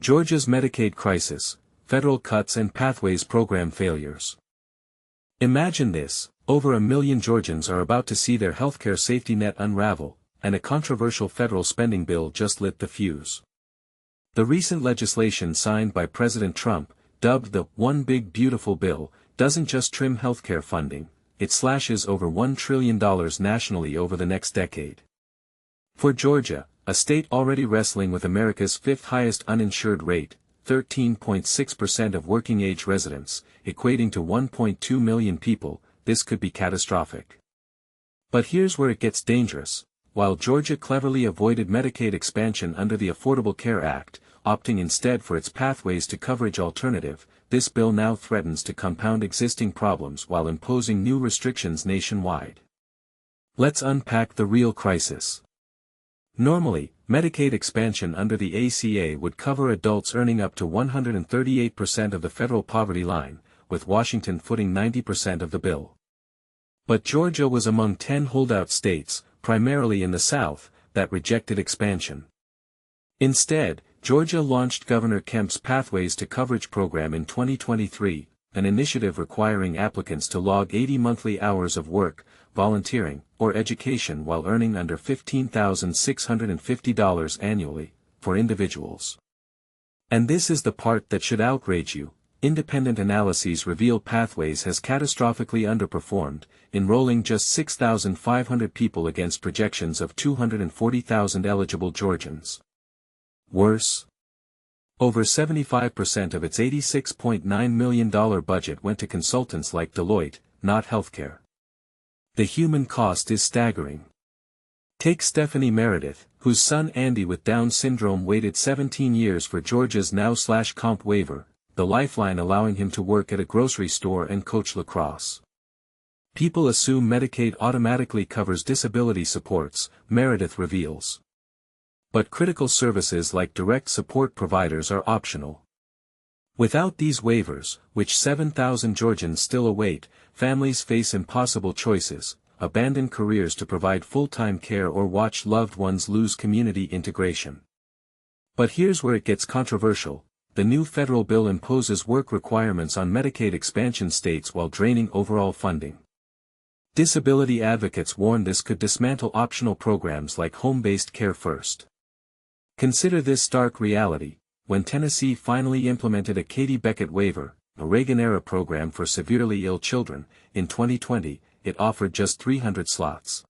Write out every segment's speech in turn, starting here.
Georgia's Medicaid crisis, federal cuts and pathways program failures. Imagine this, over 1 million Georgians are about to see their healthcare safety net unravel, and a controversial federal spending bill just lit the fuse. The recent legislation signed by President Trump, dubbed the One Big Beautiful Bill, doesn't just trim healthcare funding, it slashes over $1 trillion nationally over the next decade. For Georgia, a state already wrestling with America's fifth highest uninsured rate, 13.6% of working-age residents, equating to 1.2 million people, this could be catastrophic. But here's where it gets dangerous. While Georgia cleverly avoided Medicaid expansion under the Affordable Care Act, opting instead for its pathways to coverage alternative, this bill now threatens to compound existing problems while imposing new restrictions nationwide. Let's unpack the real crisis. Normally, Medicaid expansion under the ACA would cover adults earning up to 138% of the federal poverty line, with Washington footing 90% of the bill. But Georgia was among 10 holdout states, primarily in the South, that rejected expansion. Instead, Georgia launched Governor Kemp's Pathways to Coverage program in 2023, an initiative requiring applicants to log 80 monthly hours of work, volunteering, or education while earning under $15,650 annually, for individuals. And this is the part that should outrage you. Independent analyses reveal Pathways has catastrophically underperformed, enrolling just 6,500 people against projections of 240,000 eligible Georgians. Worse, over 75% of its $86.9 million budget went to consultants like Deloitte, not healthcare. The human cost is staggering. Take Stephanie Meredith, whose son Andy with Down syndrome waited 17 years for Georgia's now/comp waiver, the lifeline allowing him to work at a grocery store and coach lacrosse. People assume Medicaid automatically covers disability supports, Meredith reveals. But critical services like direct support providers are optional. Without these waivers, which 7,000 Georgians still await, families face impossible choices: abandon careers to provide full-time care or watch loved ones lose community integration. But here's where it gets controversial. The new federal bill imposes work requirements on Medicaid expansion states while draining overall funding. Disability advocates warn this could dismantle optional programs like home-based care first. Consider this stark reality. When Tennessee finally implemented a Katie Beckett waiver, a Reagan-era program for severely ill children, in 2020, it offered just 300 slots.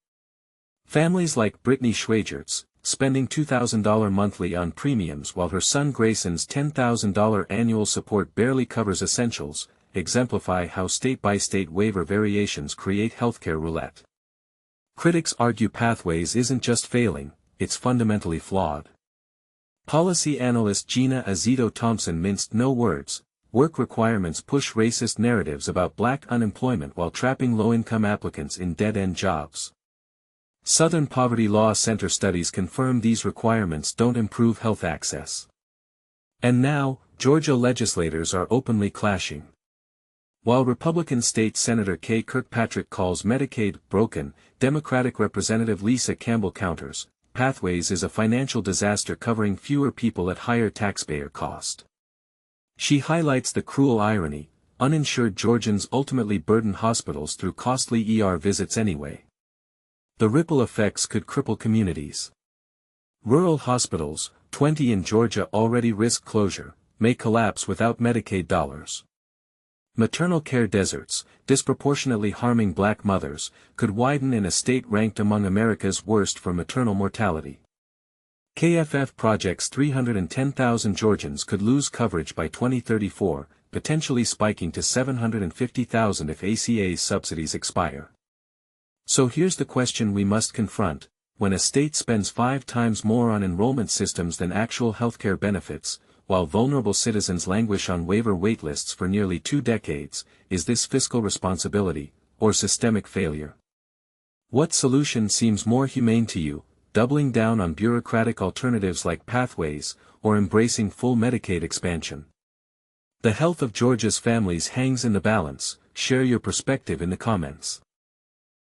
Families like Brittany Schwagertz, spending $2,000 monthly on premiums while her son Grayson's $10,000 annual support barely covers essentials, exemplify how state-by-state waiver variations create healthcare roulette. Critics argue Pathways isn't just failing, it's fundamentally flawed. Policy analyst Gina Azito-Thompson minced no words. Work requirements push racist narratives about black unemployment while trapping low-income applicants in dead-end jobs. Southern Poverty Law Center studies confirm these requirements don't improve health access. And now, Georgia legislators are openly clashing. While Republican State Senator Kay Kirkpatrick calls Medicaid broken, Democratic Representative Lisa Campbell counters, Pathways is a financial disaster covering fewer people at higher taxpayer cost. She highlights the cruel irony: uninsured Georgians ultimately burden hospitals through costly ER visits anyway. The ripple effects could cripple communities. Rural hospitals, 20 in Georgia already risk closure, may collapse without Medicaid dollars. Maternal care deserts, disproportionately harming black mothers, could widen in a state ranked among America's worst for maternal mortality. KFF projects 310,000 Georgians could lose coverage by 2034, potentially spiking to 750,000 if ACA's subsidies expire. So here's the question we must confront: when a state spends 5 times more on enrollment systems than actual healthcare benefits, while vulnerable citizens languish on waiver waitlists for nearly 2 decades, is this fiscal responsibility, or systemic failure? What solution seems more humane to you, doubling down on bureaucratic alternatives like Pathways, or embracing full Medicaid expansion? The health of Georgia's families hangs in the balance. Share your perspective in the comments.